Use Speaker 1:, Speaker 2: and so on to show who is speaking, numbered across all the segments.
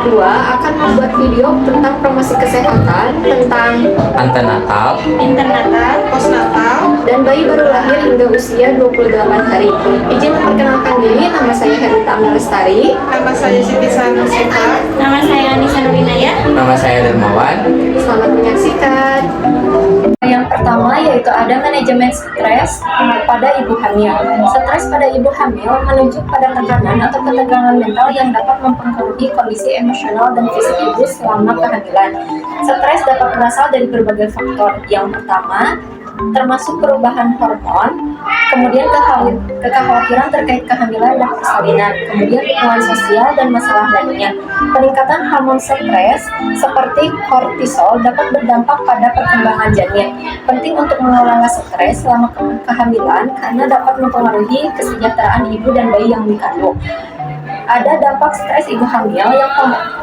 Speaker 1: kedua akan membuat video tentang promosi kesehatan, tentang
Speaker 2: antenatal,
Speaker 3: internatal, postnatal.
Speaker 1: dan bayi baru lahir hingga usia 28 hari. Izin memperkenalkan diri, nama saya Herita Amel Lestari.
Speaker 3: Nama saya Siti Sanusifa.
Speaker 4: Nama saya Anissa Nurinaya.
Speaker 2: nama saya Dermawan.
Speaker 1: Selamat menyaksikan. Yang pertama yaitu ada manajemen stres pada ibu hamil. Stres pada ibu hamil menunjuk pada tekanan atau ketegangan mental yang dapat mempengaruhi kondisi emosional dan fisik ibu selama kehamilan. Stres dapat berasal dari berbagai faktor. Yang pertama, termasuk perubahan hormon, kemudian kekhawatiran terkait kehamilan dan persalinan, kemudian lingkungan sosial dan masalah lainnya. Peningkatan hormon stres seperti kortisol dapat berdampak pada perkembangan janin. Penting untuk mengelola stres selama kehamilan karena dapat mempengaruhi kesejahteraan ibu dan bayi yang dikandung. Ada dampak stres ibu hamil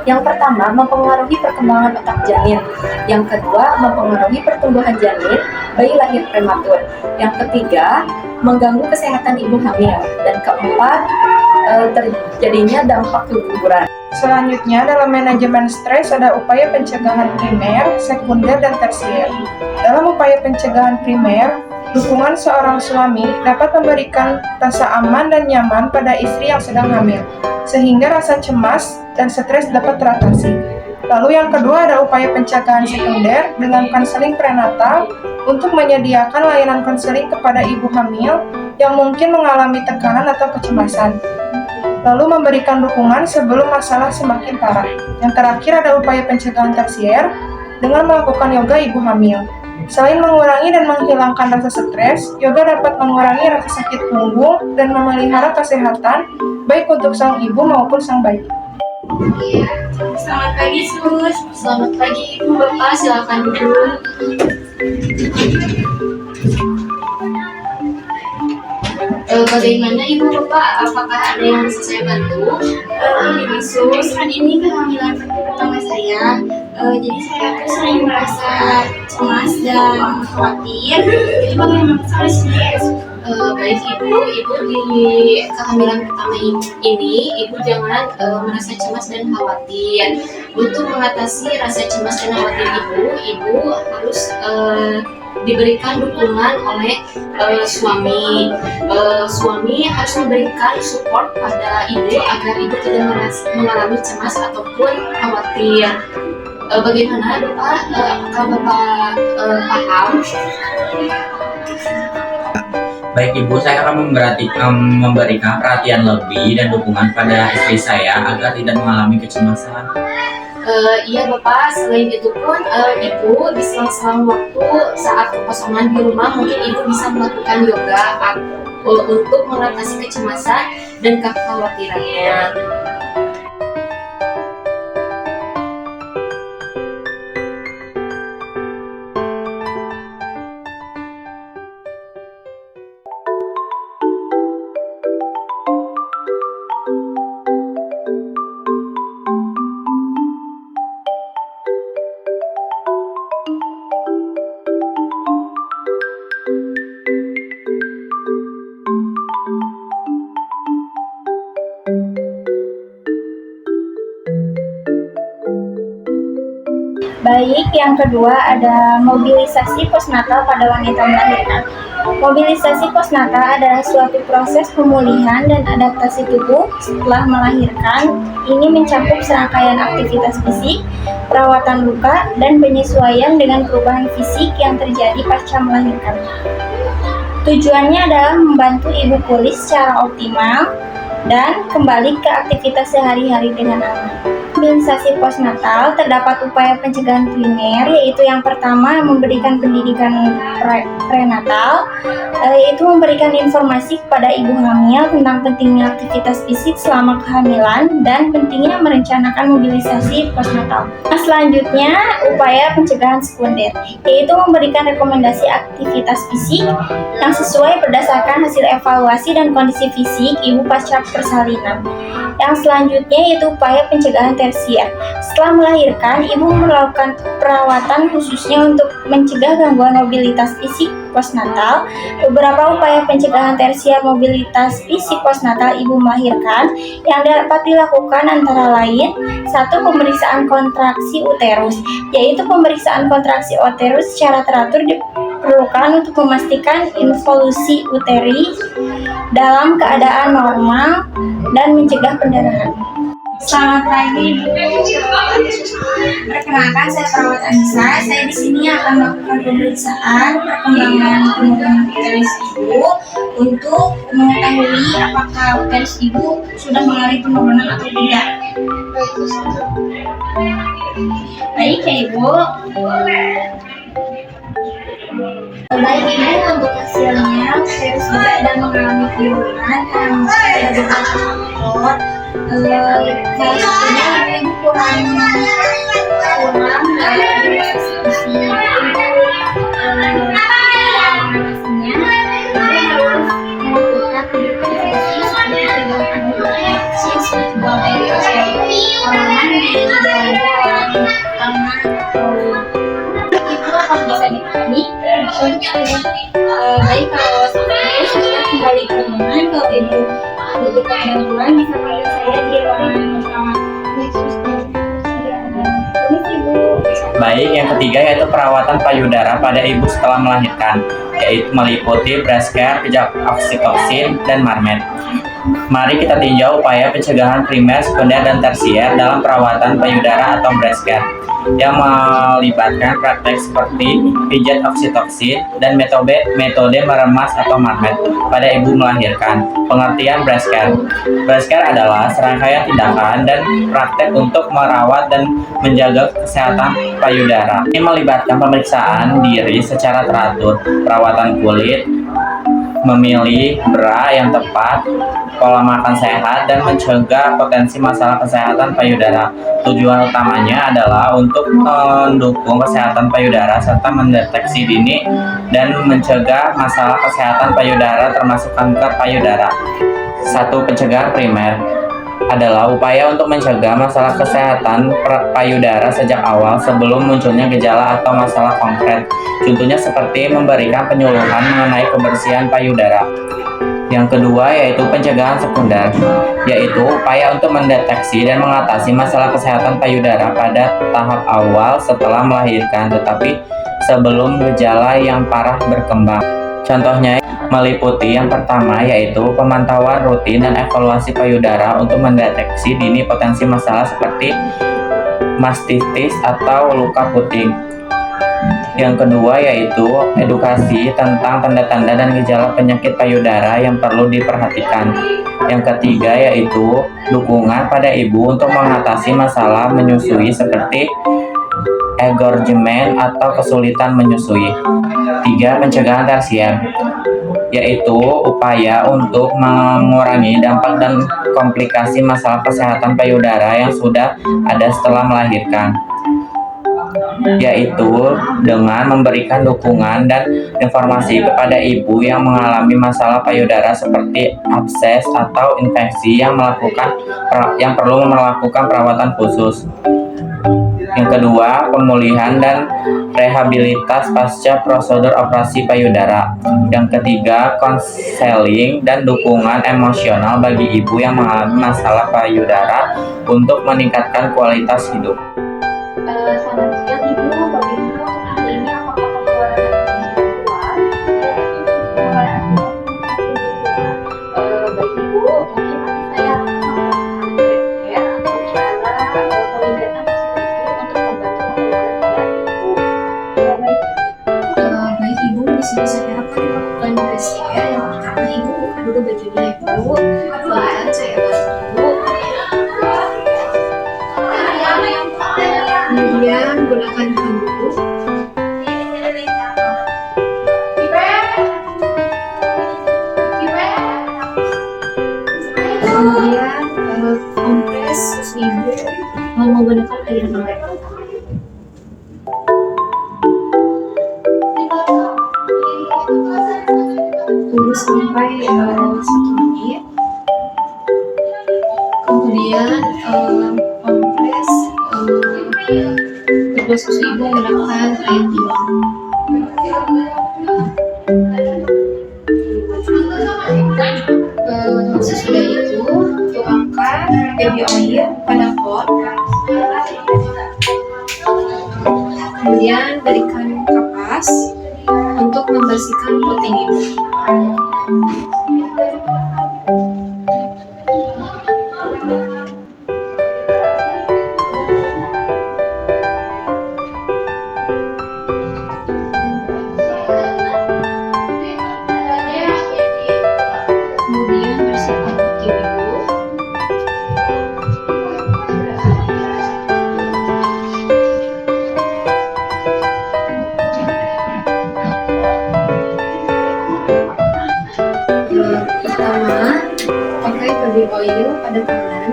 Speaker 1: yang pertama mempengaruhi perkembangan otak janin, yang kedua mempengaruhi pertumbuhan janin, bayi lahir prematur, yang ketiga mengganggu kesehatan ibu hamil, dan keempat terjadinya dampak keguguran.
Speaker 3: Selanjutnya, dalam manajemen stres ada upaya pencegahan primer, sekunder, dan tersier. Dalam upaya pencegahan primer, dukungan seorang suami dapat memberikan rasa aman dan nyaman pada istri yang sedang hamil, sehingga rasa cemas dan stres dapat teratasi. Lalu yang kedua ada upaya pencegahan sekunder dengan konseling prenatal untuk menyediakan layanan konseling kepada ibu hamil yang mungkin mengalami tekanan atau kecemasan. Lalu memberikan dukungan sebelum masalah semakin parah. Yang terakhir ada upaya pencegahan tersier dengan melakukan yoga ibu hamil. Selain mengurangi dan menghilangkan rasa stres, yoga dapat mengurangi rasa sakit punggung dan memelihara kesehatan baik untuk sang ibu maupun sang bayi.
Speaker 4: Selamat pagi, Sus.
Speaker 1: Selamat pagi Ibu Bapak, silakan duduk. Bagaimana Ibu Bapak? Apakah ada yang bisa saya bantu?
Speaker 4: Ini Sus, kan ini kehamilan pertama saya. Jadi saya tuh sering merasa cemas dan khawatir. Itu bagaimana solusinya?
Speaker 1: Baik Ibu di kehamilan pertama ini, Ibu jangan merasa cemas dan khawatir. Untuk mengatasi rasa cemas dan khawatir Ibu harus diberikan dukungan oleh suami. Suami harus memberikan support pada Ibu agar Ibu tidak mengalami cemas ataupun khawatir. Bagaimana Bapak? Apakah Bapak paham?
Speaker 2: Baik Ibu, saya akan memberikan perhatian lebih dan dukungan pada istri saya agar tidak mengalami kecemasan.
Speaker 1: Iya Bapak, selain itu pun Ibu di selang-selang waktu saat kekosongan di rumah mungkin Ibu bisa melakukan yoga untuk mengatasi kecemasan dan kekhawatirannya.
Speaker 4: Baik, yang kedua ada mobilisasi postnatal pada wanita melahirkan. Mobilisasi postnatal adalah suatu proses pemulihan dan adaptasi tubuh setelah melahirkan. Ini mencakup serangkaian aktivitas fisik, perawatan luka, dan penyesuaian dengan perubahan fisik yang terjadi pasca melahirkan. Tujuannya adalah membantu ibu pulih secara optimal dan kembali ke aktivitas sehari-hari dengan aman. Mobilisasi postnatal terdapat upaya pencegahan primer, yaitu yang pertama memberikan pendidikan prenatal, yaitu memberikan informasi kepada ibu hamil tentang pentingnya aktivitas fisik selama kehamilan dan pentingnya merencanakan mobilisasi postnatal. Selanjutnya, upaya pencegahan sekunder, yaitu memberikan rekomendasi aktivitas fisik yang sesuai berdasarkan hasil evaluasi dan kondisi fisik ibu pasca persalinan. Yang selanjutnya yaitu upaya pencegahan tersier. Setelah Setelah melahirkan, ibu melakukan perawatan khususnya untuk mencegah gangguan mobilitas fisik postnatal. Beberapa upaya pencegahan tersier mobilitas fisik postnatal ibu melahirkan yang dapat dilakukan antara lain: 1. Pemeriksaan kontraksi uterus, yaitu pemeriksaan kontraksi uterus secara teratur diperlukan untuk memastikan involusi uteri dalam keadaan normal dan mencegah pendarahan. Selamat pagi, Bu. Perkenalkan, saya perawat Anissa. Saya di sini akan melakukan pemeriksaan perkembangan penurunan uterus ibu untuk mengetahui apakah uterus ibu sudah mengalami penurunan atau tidak. Baik ya, Ibu. Baik Ibu, untuk hasilnya uterus ibu tidak mengalami penurunan karena ada beberapa faktor. Salah satunya ibu kurang dari sisi baik, kalau sampai saya kembali ke rumah, kalau ibu butuhkan bantuan bisa panggil saya di ruangan perawat.
Speaker 2: Baik, yang ketiga yaitu perawatan payudara pada ibu setelah melahirkan, yaitu meliputi breast care, pijat oksitoksin, dan marmet. Mari kita tinjau upaya pencegahan primer, sekunder, dan tersier dalam perawatan payudara atau breast care yang melibatkan praktek seperti pijat oksitoksin dan metode meremas atau marmet pada ibu melahirkan. Pengertian breast care. Breast care adalah serangkaian tindakan dan praktek untuk merawat dan menjaga kesehatan payudara. Ini melibatkan pemeriksaan diri secara teratur, perawatan kulit, memilih bra yang tepat, pola makan sehat, dan mencegah potensi masalah kesehatan payudara. Tujuan utamanya adalah untuk mendukung kesehatan payudara serta mendeteksi dini dan mencegah masalah kesehatan payudara termasuk kanker payudara. 1. Pencegahan primer adalah upaya untuk mencegah masalah kesehatan payudara sejak awal sebelum munculnya gejala atau masalah konkret. Contohnya seperti memberikan penyuluhan mengenai kebersihan payudara. Yang kedua yaitu pencegahan sekunder, yaitu upaya untuk mendeteksi dan mengatasi masalah kesehatan payudara pada tahap awal setelah melahirkan, tetapi sebelum gejala yang parah berkembang. Contohnya meliputi yang pertama yaitu pemantauan rutin dan evaluasi payudara untuk mendeteksi dini potensi masalah seperti mastitis atau luka puting. Yang kedua yaitu edukasi tentang tanda-tanda dan gejala penyakit payudara yang perlu diperhatikan. Yang ketiga yaitu dukungan pada ibu untuk mengatasi masalah menyusui seperti engorgement atau kesulitan menyusui. 3. Pencegahan tersier, yaitu upaya untuk mengurangi dampak dan komplikasi masalah kesehatan payudara yang sudah ada setelah melahirkan, yaitu dengan memberikan dukungan dan informasi kepada ibu yang mengalami masalah payudara seperti abses atau infeksi yang perlu melakukan perawatan khusus. Yang kedua, pemulihan dan rehabilitas pasca prosedur operasi payudara. Yang ketiga, konseling dan dukungan emosional bagi ibu yang mengalami masalah payudara untuk meningkatkan kualitas hidup.
Speaker 1: Selamat siang Ibu, bagaimana untuk hari ini apakah pengeluaran keluar? Baik Ibu, mungkin nanti saya akan melakukan care atau cara pemilihan untuk membantu mengeluarkan Ibu. Baik Ibu, di sini saya akan melakukan care. Yang pertama Ibu buka dulu bajunya Ibu, kemudian saya bantu. Kemudian gunakan handuk. Kemudian kompres ibu menggunakan air hangat. Tunggu sampai 1 menit. Kemudian kompres susu ibu menggunakan air timbang. Sesudah itu tuangkan baby oil pada pot, kemudian berikan kapas untuk membersihkan puting ibu. Kemudian bersihkan puting ibu. Pertama, pakai baby oil pada tangan.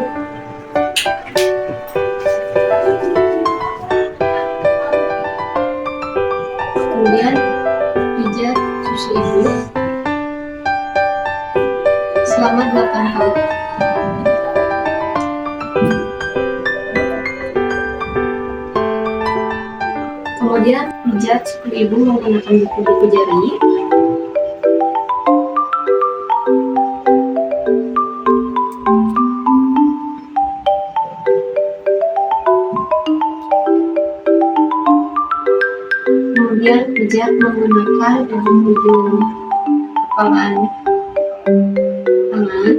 Speaker 1: Kemudian pijat susu ibu selama 8 kali. Kemudian pijat suku ibu menggunakan buku-buku jari. Kemudian pijat menggunakan ujung-ujung kepalan tangan.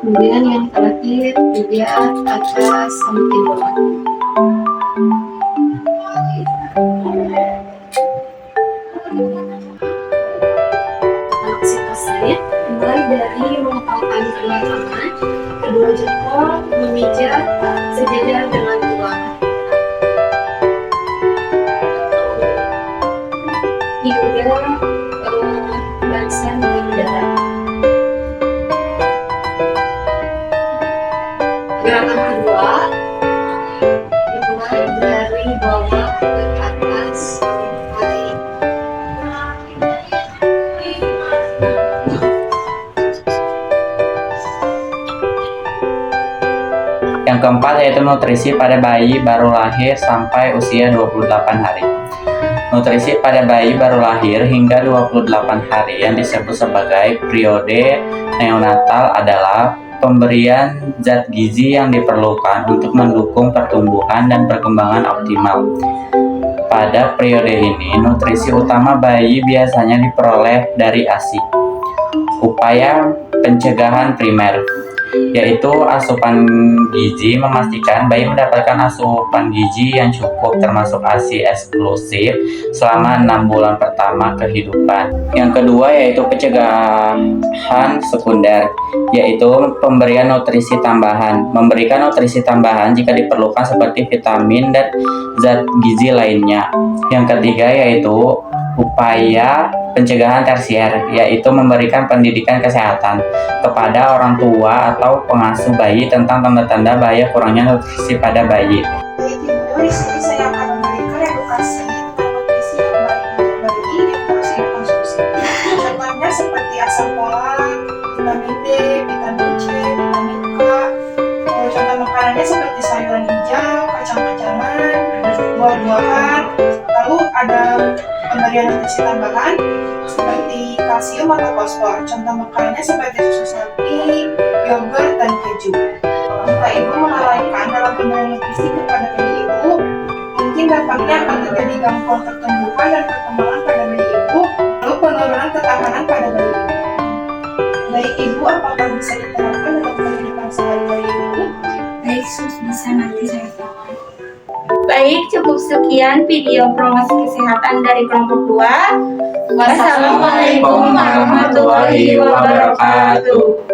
Speaker 1: Kemudian yang terakhir pijat atas samping bawah. Selesai, mulai dari mengepalkan kedua tangan, kedua jempol memijat sejajar dengan tulang hingga barisan payudara. Gerakan kedua dimulai dari bawah ke atas sampai
Speaker 2: Yang keempat yaitu nutrisi pada bayi baru lahir sampai usia 28 hari. Nutrisi pada bayi baru lahir hingga 28 hari yang disebut sebagai periode neonatal adalah pemberian zat gizi yang diperlukan untuk mendukung pertumbuhan dan perkembangan optimal. Pada periode ini, nutrisi utama bayi biasanya diperoleh dari ASI. Upaya pencegahan primer, yaitu asupan gizi, memastikan bayi mendapatkan asupan gizi yang cukup termasuk ASI eksklusif selama 6 bulan pertama kehidupan. Yang kedua yaitu pencegahan sekunder, yaitu pemberian nutrisi tambahan. Memberikan nutrisi tambahan jika diperlukan seperti vitamin dan zat gizi lainnya. Yang ketiga yaitu upaya pencegahan tersier, yaitu memberikan pendidikan kesehatan kepada orang tua atau pengasuh bayi tentang tanda-tanda bahaya kurangnya nutrisi pada bayi.
Speaker 3: Di sini saya akan memberikan edukasi tentang nutrisi yang baik untuk bayi yang harus dikonsumsi. Contohnya seperti asam folat, vitamin D, vitamin C, vitamin K. Contoh makanannya seperti sayuran hijau, kacang-kacangan, buah-buahan. Lalu ada pemberian nutrisi tambahan seperti kalsium atau fosfor. Contoh makanannya seperti susu sapi, yogurt, dan keju. Jika ibu melalaikan dalam pemberian nutrisi kepada bayi ibu, mungkin dampaknya akan terjadi gangguan pertumbuhan dan perkembangan pada bayi ibu, lalu penurunan ketahanan pada bayi ibu. Baik ibu, apakah bisa diterapkan dalam kehidupan sehari-hari ibu?
Speaker 4: Baik, Sus, bisa nanti saya terapkan. Baik, cukup sekian video promosi kesehatan dari kelompok 2. Wassalamualaikum warahmatullahi wabarakatuh.